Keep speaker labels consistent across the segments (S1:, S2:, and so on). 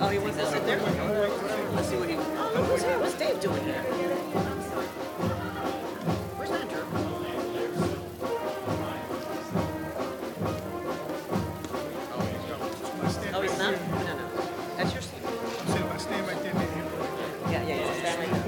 S1: Oh, he wants to sit there? Let's see what he... Oh, who's here? What's Dave doing here? Where's Andrew? Oh, he's not? No, no. That's your seat.
S2: I'm saying if I stand right there, maybe.
S1: Yeah. Stand right there.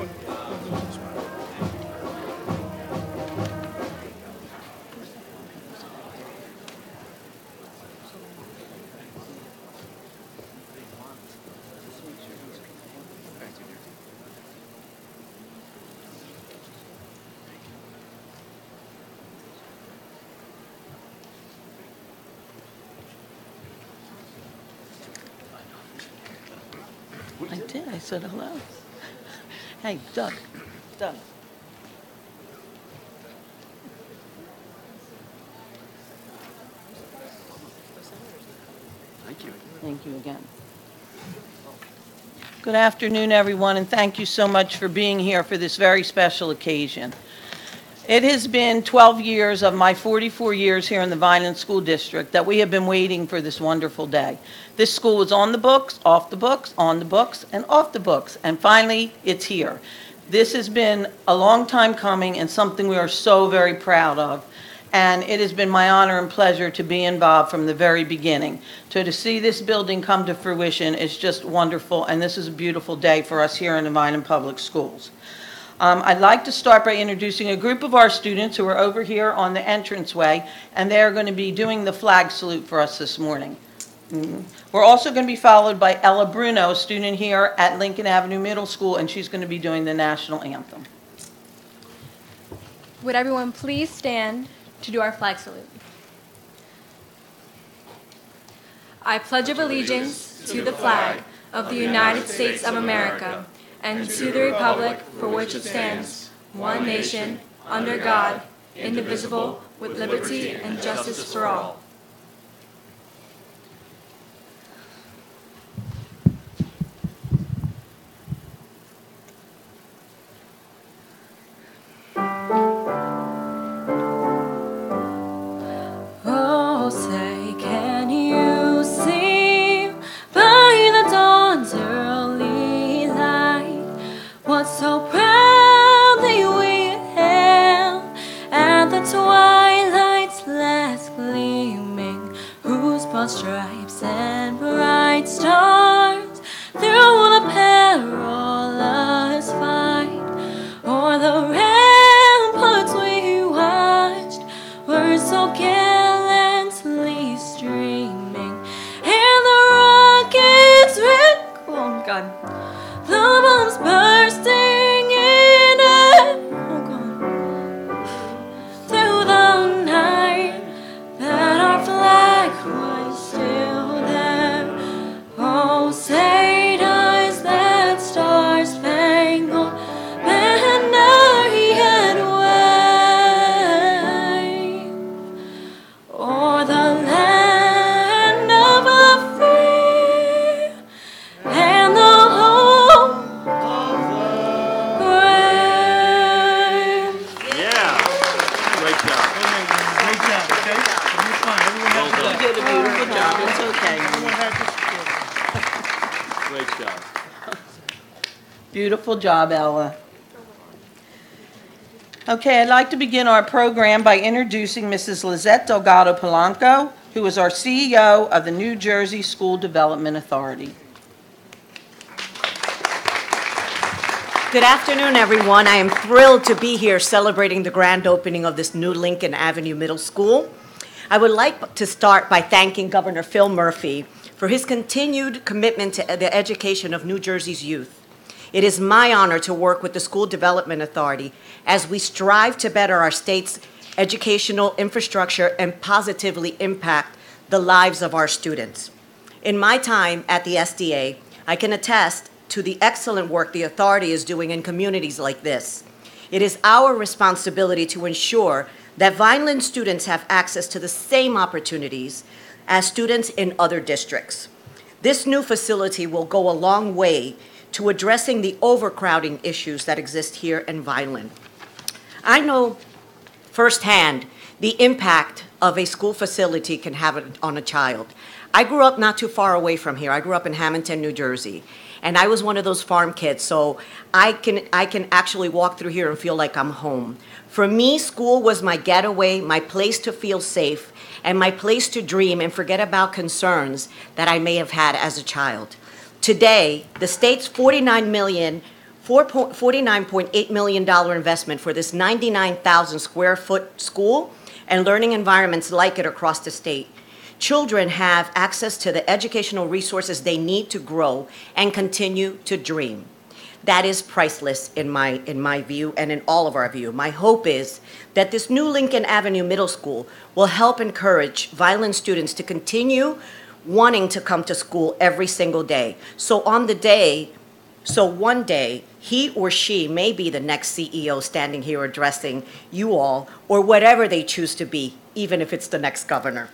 S1: I did. I said hello. Hey, Doug. Doug.
S2: Thank you.
S1: Thank you again. Good afternoon, everyone, and thank you so much for being here for this very special occasion. It has been 12 years of my 44 years here in the Vineland School District that we have been waiting for this wonderful day. This school was on the books, off the books, on the books, and off the books, and finally, it's here. This has been a long time coming and something we are so very proud of, and it has been my honor and pleasure to be involved from the very beginning. To see this building come to fruition is just wonderful, and this is a beautiful day for us here in the Vineland Public Schools. I'd like to start by introducing a group of our students who are over here on the entranceway, and they're going to be doing the flag salute for us this morning. We're also going to be followed by Ella Bruno, a student here at Lincoln Avenue Middle School, and she's going to be doing the national anthem.
S3: Would everyone please stand to do our flag salute? I pledge allegiance to the flag of the United States of America and to the republic for which it stands, one nation, under God, indivisible, with liberty and justice for all.
S4: Oh, say, can you see by the dawn's early light what so proudly we hailed at the twilight's last gleaming, whose broad stripes and bright stars through the perilous fight o'er the ramparts we watched were so gallantly streaming, and the rockets red, oh God, the bombs bursting in and oh God, through the night, that our flag was still there. Oh, say does that star-spangled banner yet wave o'er the land of the free and the home of the brave?
S5: Yeah. Great job.
S2: Great job, okay? You're fine. Everyone has
S1: You
S2: a
S1: did a beautiful job. It's okay.
S2: Everyone has
S5: Great job.
S1: Beautiful job, Ella. Okay, I'd like to begin our program by introducing Mrs. Lizette Delgado Polanco, who is our CEO of the New Jersey School Development Authority.
S6: Good afternoon, everyone. I am thrilled to be here celebrating the grand opening of this new Lincoln Avenue Middle School. I would like to start by thanking Governor Phil Murphy for his continued commitment to the education of New Jersey's youth. It is my honor to work with the School Development Authority as we strive to better our state's educational infrastructure and positively impact the lives of our students. In my time at the SDA, I can attest to the excellent work the authority is doing in communities like this. It is our responsibility to ensure that Vineland students have access to the same opportunities as students in other districts. This new facility will go a long way to addressing the overcrowding issues that exist here in Vineland. I know firsthand the impact of a school facility can have on a child. I grew up not too far away from here. I grew up in Hamilton, New Jersey. And I was one of those farm kids, so I can actually walk through here and feel like I'm home. For me, school was my getaway, my place to feel safe, and my place to dream and forget about concerns that I may have had as a child. Today, the state's $49.8 million investment for this 99,000 square foot school and learning environments like it across the state. Children have access to the educational resources they need to grow and continue to dream. That is priceless in my view and in all of our view. My hope is that this new Lincoln Avenue Middle School will help encourage Vineland students to continue wanting to come to school every single day. So one day, he or she may be the next CEO standing here addressing you all, or whatever they choose to be, even if it's the next governor.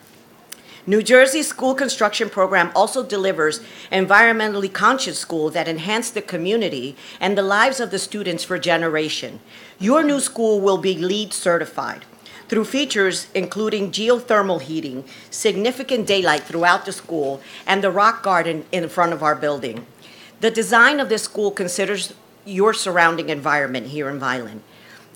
S6: New Jersey's school construction program also delivers environmentally conscious schools that enhance the community and the lives of the students for generations. Your new school will be LEED certified through features including geothermal heating, significant daylight throughout the school, and the rock garden in front of our building. The design of this school considers your surrounding environment here in Vineland.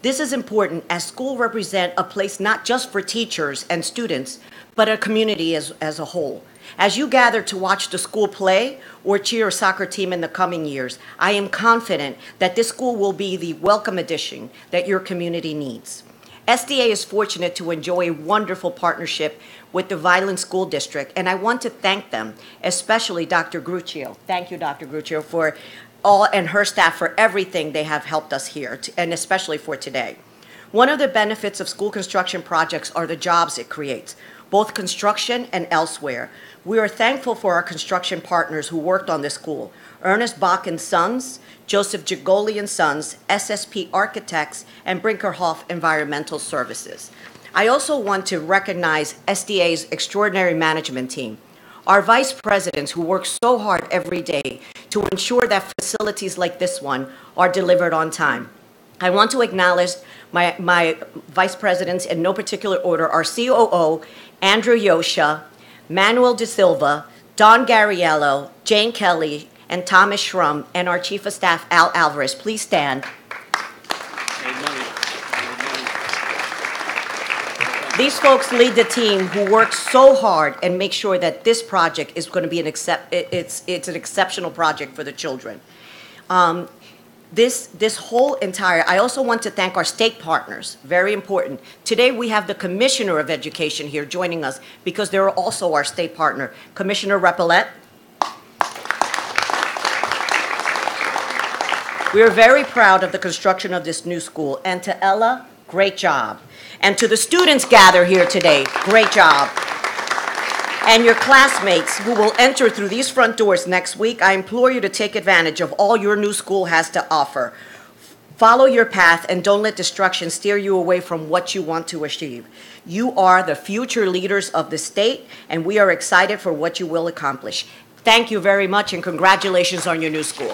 S6: This is important as schools represent a place not just for teachers and students, but a community as a whole. As you gather to watch the school play or cheer a soccer team in the coming years, I am confident that this school will be the welcome addition that your community needs. SDA is fortunate to enjoy a wonderful partnership with the Vineland School District, and I want to thank them, especially Dr. Gruccio. Thank you, Dr. Gruccio, for all and her staff for everything they have helped us here, and especially for today. One of the benefits of school construction projects are the jobs it creates, both construction and elsewhere. We are thankful for our construction partners who worked on this school: Ernest Bach and Sons, Joseph Gigoli and Sons, SSP Architects, and Brinkerhoff Environmental Services. I also want to recognize SDA's extraordinary management team, our vice presidents who work so hard every day to ensure that facilities like this one are delivered on time. I want to acknowledge my vice presidents in no particular order: our COO, Andrew Yosha, Manuel De Silva, Don Gariello, Jane Kelly, and Thomas Schrum, and our Chief of Staff, Al Alvarez. Please stand. These folks lead the team who works so hard and make sure that this project is going to be an exceptional project for the children. This whole entire, I also want to thank our state partners, very important. Today we have the Commissioner of Education here joining us because they're also our state partner. Commissioner Repellette. We are very proud of the construction of this new school. And to Ella, great job. And to the students gathered here today, great job. And your classmates who will enter through these front doors next week, I implore you to take advantage of all your new school has to offer. Follow your path and don't let destruction steer you away from what you want to achieve. You are the future leaders of the state, and we are excited for what you will accomplish. Thank you very much, and congratulations on your new school.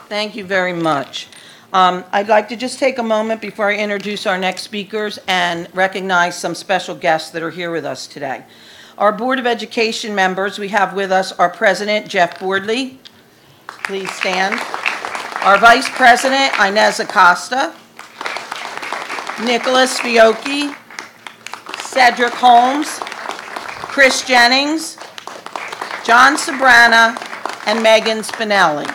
S1: Thank you very much. I'd like to just take a moment before I introduce our next speakers and recognize some special guests that are here with us today. Our Board of Education members, we have with us our President, Jeff Boardley. Please stand. Our Vice President, Inez Acosta. Nicholas Fiocchi. Cedric Holmes. Chris Jennings. John Sabrana, and Megan Spinelli.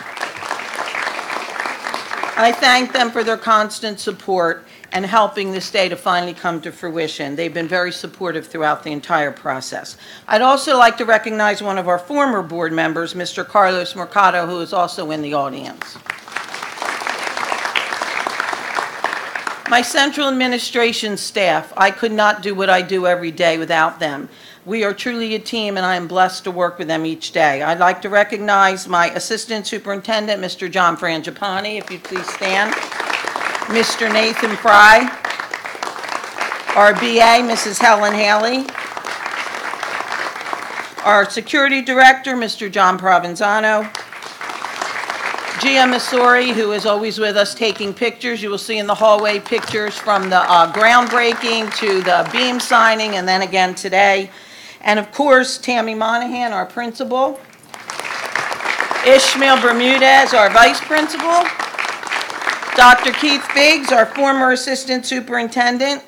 S1: I thank them for their constant support and helping this day to finally come to fruition. They've been very supportive throughout the entire process. I'd also like to recognize one of our former board members, Mr. Carlos Mercado, who is also in the audience. My central administration staff, I could not do what I do every day without them. We are truly a team, and I am blessed to work with them each day. I'd like to recognize my Assistant Superintendent, Mr. John Frangipani, if you'd please stand. Mr. Nathan Fry. Our BA, Mrs. Helen Haley. Our Security Director, Mr. John Provenzano. Gia Missouri, who is always with us taking pictures. You will see in the hallway pictures from the groundbreaking to the beam signing, and then again today. And of course, Tammy Monahan, our principal. Ishmael Bermudez, our vice principal. Dr. Keith Biggs, our former assistant superintendent.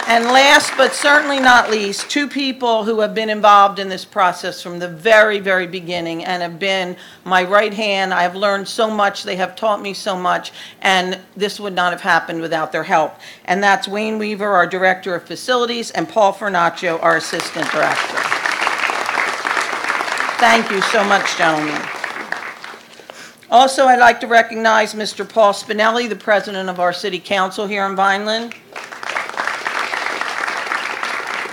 S1: And last but certainly not least, two people who have been involved in this process from the very, very beginning and have been my right hand. I have learned so much. They have taught me so much, and this would not have happened without their help. And that's Wayne Weaver, our Director of Facilities, and Paul Fernaccio, our Assistant Director. Thank you so much, gentlemen. Also, I'd like to recognize Mr. Paul Spinelli, the President of our City Council here in Vineland.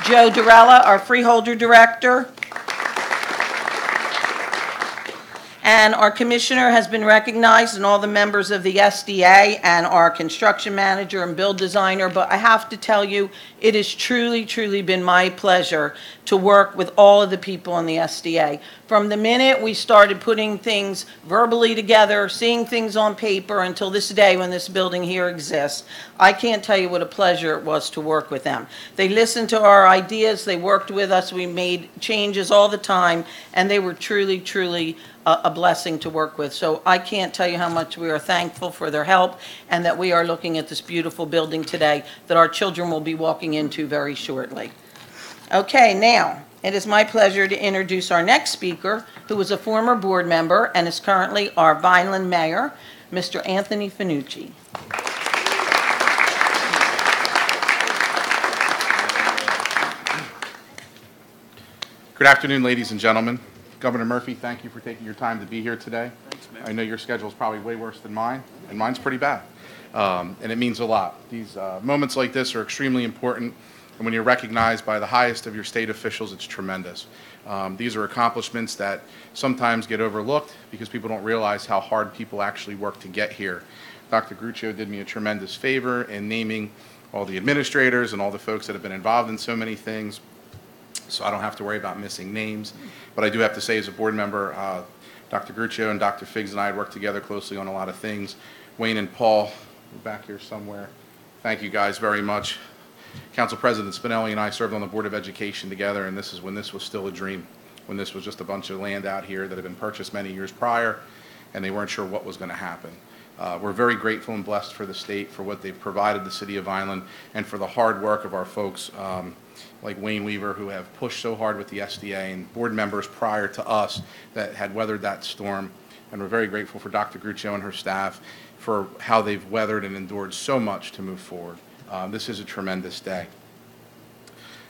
S1: Joe Durella, our Freeholder Director. And our Commissioner has been recognized, and all the members of the SDA, and our Construction Manager and Build Designer. But I have to tell you, it has truly, truly been my pleasure to work with all of the people in the SDA. From the minute we started putting things verbally together, seeing things on paper, until this day when this building here exists, I can't tell you what a pleasure it was to work with them. They listened to our ideas, they worked with us, we made changes all the time, and they were truly, truly a blessing to work with. So I can't tell you how much we are thankful for their help, and that we are looking at this beautiful building today that our children will be walking into very shortly. Okay, now, it is my pleasure to introduce our next speaker, who is a former board member and is currently our Vineland Mayor, Mr. Anthony Finucci.
S7: Good afternoon, ladies and gentlemen. Governor Murphy, thank you for taking your time to be here today. I know your schedule is probably way worse than mine, and mine's pretty bad. And it means a lot. These moments like this are extremely important, and when you're recognized by the highest of your state officials, it's tremendous. These are accomplishments that sometimes get overlooked because people don't realize how hard people actually work to get here. Dr. Gruccio did me a tremendous favor in naming all the administrators and all the folks that have been involved in so many things, so I don't have to worry about missing names. But I do have to say, as a board member, Dr. Gruccio and Dr. Figgs and I had worked together closely on a lot of things. Wayne and Paul, we're back here somewhere. Thank you guys very much. Council President Spinelli and I served on the Board of Education together, and this is when this was still a dream, when this was just a bunch of land out here that had been purchased many years prior, and they weren't sure what was going to happen. We're very grateful and blessed for the state, for what they've provided the city of Vineland, and for the hard work of our folks like Wayne Weaver, who have pushed so hard with the SDA, and board members prior to us that had weathered that storm. And we're very grateful for Dr. Gruccio and her staff for how they've weathered and endured so much to move forward. This is a tremendous day.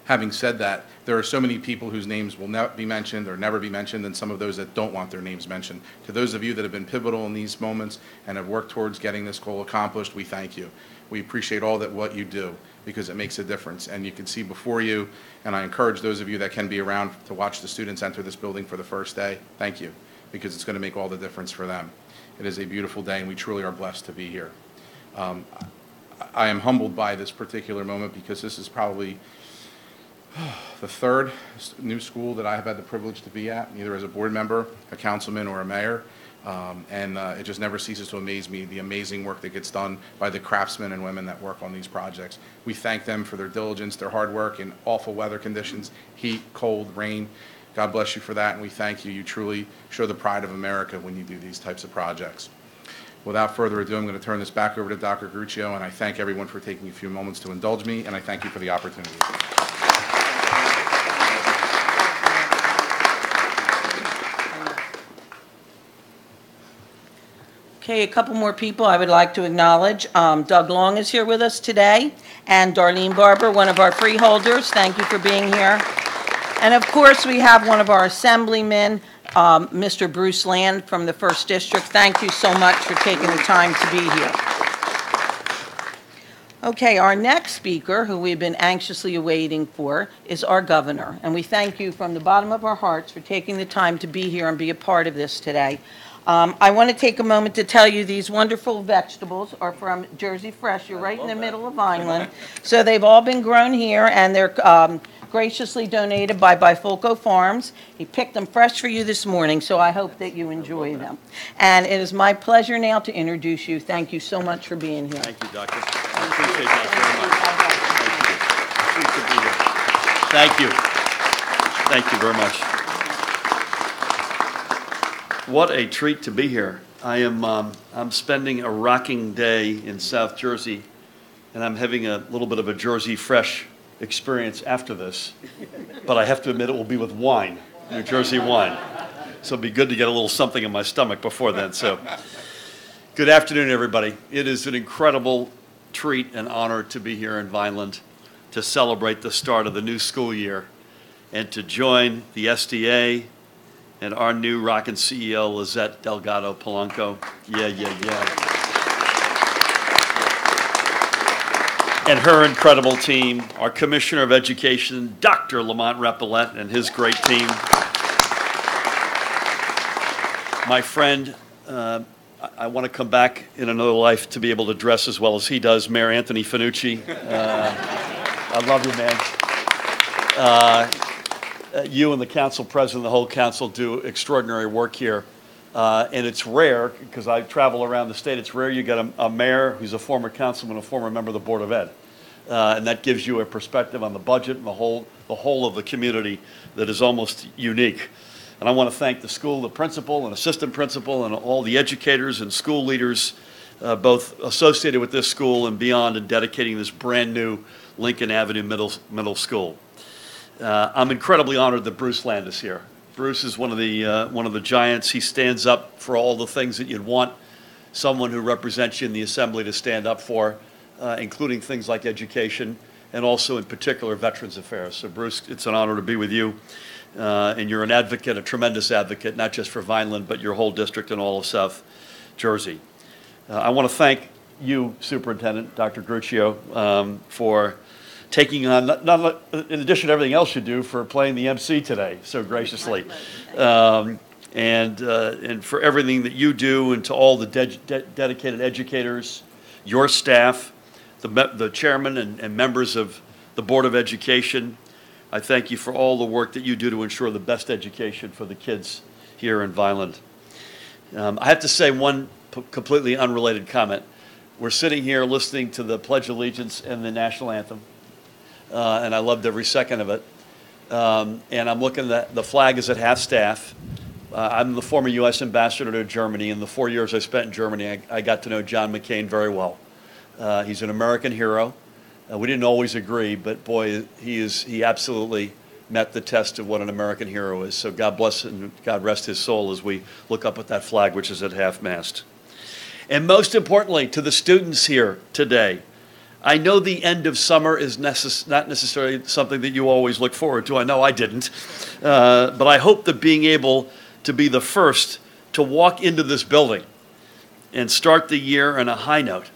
S7: Having said that, there are so many people whose names will not be mentioned or never be mentioned, and some of those that don't want their names mentioned. To those of you that have been pivotal in these moments and have worked towards getting this goal accomplished, we thank you. We appreciate all that what you do, because it makes a difference. And you can see before you, and I encourage those of you that can be around to watch the students enter this building for the first day, thank you, because it's going to make all the difference for them. It is a beautiful day, and we truly are blessed to be here. I am humbled by this particular moment, because this is probably the third new school that I have had the privilege to be at, either as a board member, a councilman, or a mayor. It just never ceases to amaze me, the amazing work that gets done by the craftsmen and women that work on these projects. We thank them for their diligence, their hard work in awful weather conditions, heat, cold, rain. God bless you for that, and we thank you. You truly show the pride of America when you do these types of projects. Without further ado, I'm going to turn this back over to Dr. Gruccio, and I thank everyone for taking a few moments to indulge me, and I thank you for the opportunity.
S1: Okay, a couple more people I would like to acknowledge. Doug Long is here with us today, and Darlene Barber, one of our freeholders. Thank you for being here. And of course, we have one of our assemblymen, Mr. Bruce Land from the 1st District. Thank you so much for taking the time to be here. Okay, our next speaker, who we've been anxiously awaiting for, is our governor. And we thank you from the bottom of our hearts for taking the time to be here and be a part of this today. I want to take a moment to tell you these wonderful vegetables are from Jersey Fresh. You're right in the middle of Vineland. So they've all been grown here, and they're graciously donated by Bifulco Farms. He picked them fresh for you this morning, so I hope that you enjoy them. And it is my pleasure now to introduce you. Thank you so much for being here.
S5: Thank you, Doctor. I appreciate that very much. Thank you. Thank you very much. What a treat to be here. I'm spending a rocking day in South Jersey, and I'm having a little bit of a Jersey Fresh experience after this. But I have to admit, it will be with wine, New Jersey wine. So it'll be good to get a little something in my stomach before then. So, good afternoon, everybody. It is an incredible treat and honor to be here in Vineland to celebrate the start of the new school year and to join the SDA and our new rockin' CEO, Lizette Delgado Polanco. Yeah. And her incredible team, our Commissioner of Education, Dr. Lamont Repillette, and his great team. My friend, I want to come back in another life to be able to dress as well as he does, Mayor Anthony Finucci. I love you, man. You and the council president, the whole council do extraordinary work here. And it's rare, because I travel around the state, it's rare you get a mayor who's a former councilman, a former member of the Board of Ed. And that gives you a perspective on the budget and the whole of the community that is almost unique. And I want to thank the school, the principal and assistant principal, and all the educators and school leaders, both associated with this school and beyond, in dedicating this brand new Lincoln Avenue Middle School. I'm incredibly honored that Bruce Land is here. Bruce is one of the giants. He stands up for all the things that you'd want someone who represents you in the assembly to stand up for, including things like education and also in particular Veterans Affairs. So Bruce, it's an honor to be with you. And you're an advocate, a tremendous advocate, not just for Vineland, but your whole district and all of South Jersey. I want to thank you, Superintendent Dr. Gruccio, for taking on, not in addition to everything else you do, for playing the MC today so graciously. And for everything that you do, and to all the dedicated educators, your staff, the chairman and members of the Board of Education. I thank you for all the work that you do to ensure the best education for the kids here in Vineland. I have to say one completely unrelated comment. We're sitting here listening to the Pledge of Allegiance and the National Anthem. And I loved every second of it. And I'm looking at the flag is at half-staff. I'm the former U.S. ambassador to Germany. In the 4 years I spent in Germany, I got to know John McCain very well. He's an American hero. We didn't always agree, but boy, he absolutely met the test of what an American hero is. So God bless and God rest his soul as we look up at that flag, which is at half-mast. And most importantly, to the students here today, I know the end of summer is not necessarily something that you always look forward to. I know I didn't. But I hope that being able to be the first to walk into this building and start the year on a high note.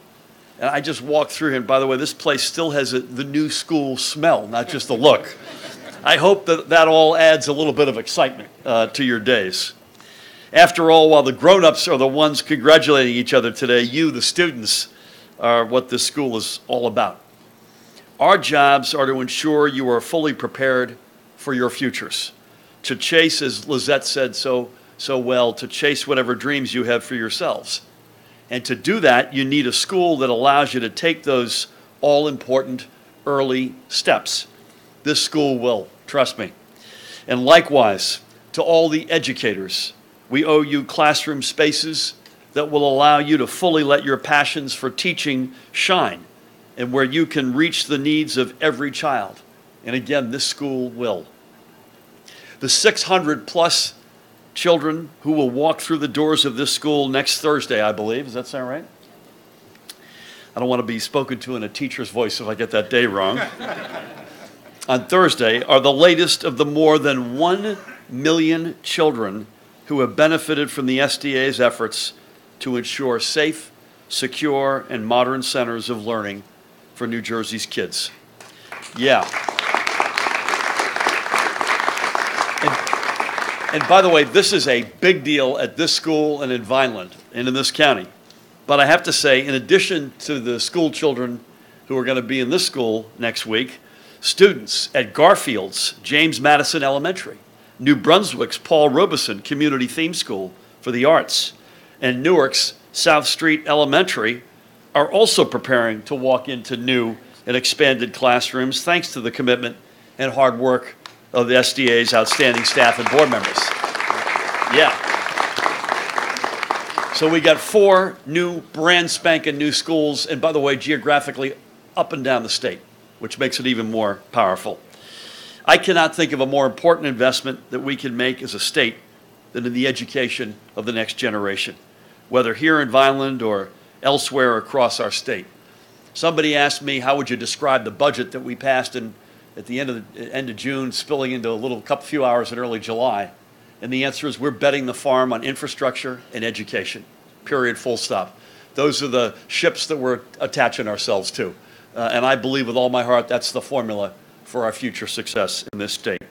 S5: And I just walked through here, and by the way, this place still has the new school smell, not just the look. I hope that all adds a little bit of excitement to your days. After all, while the grown-ups are the ones congratulating each other today, you, the students, are what this school is all about. Our jobs are to ensure you are fully prepared for your futures, to chase, as Lizette said so well, to chase whatever dreams you have for yourselves. And to do that, you need a school that allows you to take those all-important early steps. This school will, trust me. And likewise, to all the educators, we owe you classroom spaces that will allow you to fully let your passions for teaching shine, and where you can reach the needs of every child. And again, this school will. The 600 plus children who will walk through the doors of this school next Thursday, I believe. Does that sound right? I don't want to be spoken to in a teacher's voice if I get that day wrong. On Thursday are the latest of the more than 1 million children who have benefited from the SDA's efforts to ensure safe, secure, and modern centers of learning for New Jersey's kids. Yeah. And by the way, this is a big deal at this school and in Vineland and in this county. But I have to say, in addition to the school children who are going to be in this school next week, students at Garfield's James Madison Elementary, New Brunswick's Paul Robeson Community Theme School for the Arts, and Newark's South Street Elementary are also preparing to walk into new and expanded classrooms thanks to the commitment and hard work of the SDA's outstanding staff and board members. Yeah. So we got 4 new, brand spanking new schools, and by the way, geographically up and down the state, which makes it even more powerful. I cannot think of a more important investment that we can make as a state than in the education of the next generation, whether here in Vineland or elsewhere across our state. Somebody asked me, how would you describe the budget that we passed at the end of June, spilling into a few hours in early July? And the answer is we're betting the farm on infrastructure and education, period, full stop. Those are the ships that we're attaching ourselves to. And I believe with all my heart that's the formula for our future success in this state.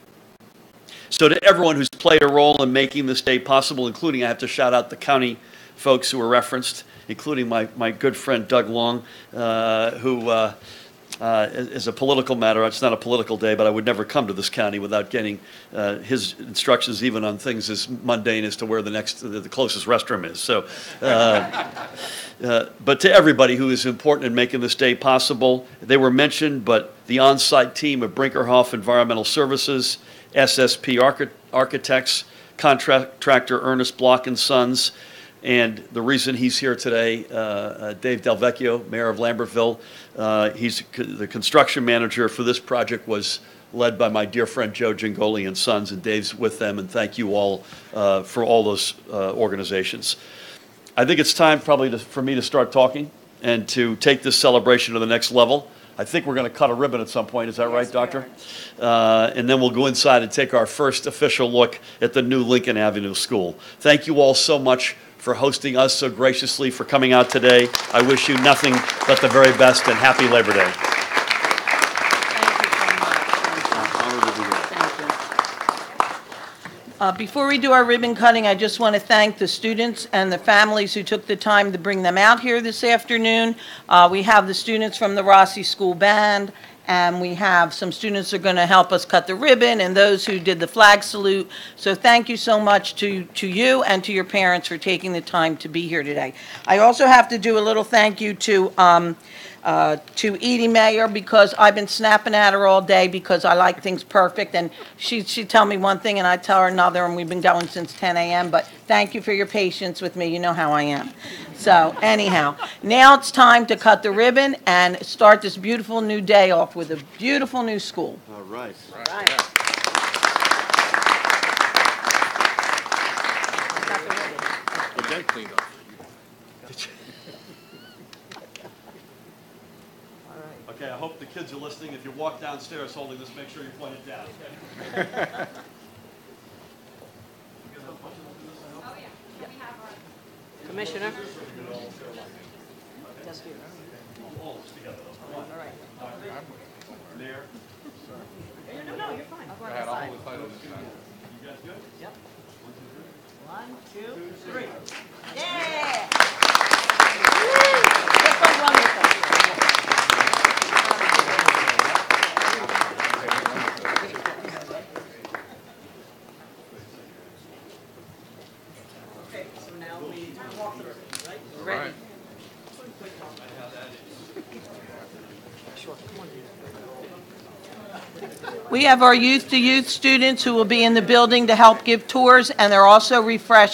S5: So to everyone who's played a role in making this day possible, including, I have to shout out the county folks who were referenced, including my good friend Doug Long, who is a political matter. It's not a political day, but I would never come to this county without getting his instructions even on things as mundane as to where the closest restroom is. So, but to everybody who is important in making this day possible, they were mentioned, but the on-site team of Brinkerhoff Environmental Services, SSP Architects, contractor Ernest Block and Sons, and the reason he's here today, Dave Del Vecchio, Mayor of Lambertville, he's the construction manager for this project, was led by my dear friend Joe Gingoli and Sons, and Dave's with them, and thank you all for all those organizations. I think it's time probably for me to start talking and to take this celebration to the next level. I think we're going to cut a ribbon at some point. Is that right, Doctor? And then we'll go inside and take our first official look at the new Lincoln Avenue School. Thank you all so much for hosting us so graciously, for coming out today. I wish you nothing but the very best, and happy Labor Day.
S1: Before we do our ribbon cutting, I just want to thank the students and the families who took the time to bring them out here this afternoon. We have the students from the Rossi School Band, and we have some students who are going to help us cut the ribbon, and those who did the flag salute. So thank you so much to you and to your parents for taking the time to be here today. I also have to do a little thank you to Edie Mayer, because I've been snapping at her all day because I like things perfect, and she'd tell me one thing and I'd tell her another, and we've been going since 10 a.m., but thank you for your patience with me. You know how I am. So anyhow, now it's time to cut the ribbon and start this beautiful new day off with a beautiful new school.
S5: All right.
S7: The day cleaned up.
S5: Okay, I hope the kids are listening. If you walk downstairs holding this, make sure you point it down.
S6: Commissioner?
S5: All together, though. All right. Mayor?
S6: No, you're fine.
S7: I had all the titles.
S5: You guys good?
S6: Yep. 1, 2, 3. Yeah! This one's wonderful. Okay, so now we walk through, right?
S7: Right.
S1: We have our Youth to Youth students who will be in the building to help give tours, and they're also refreshed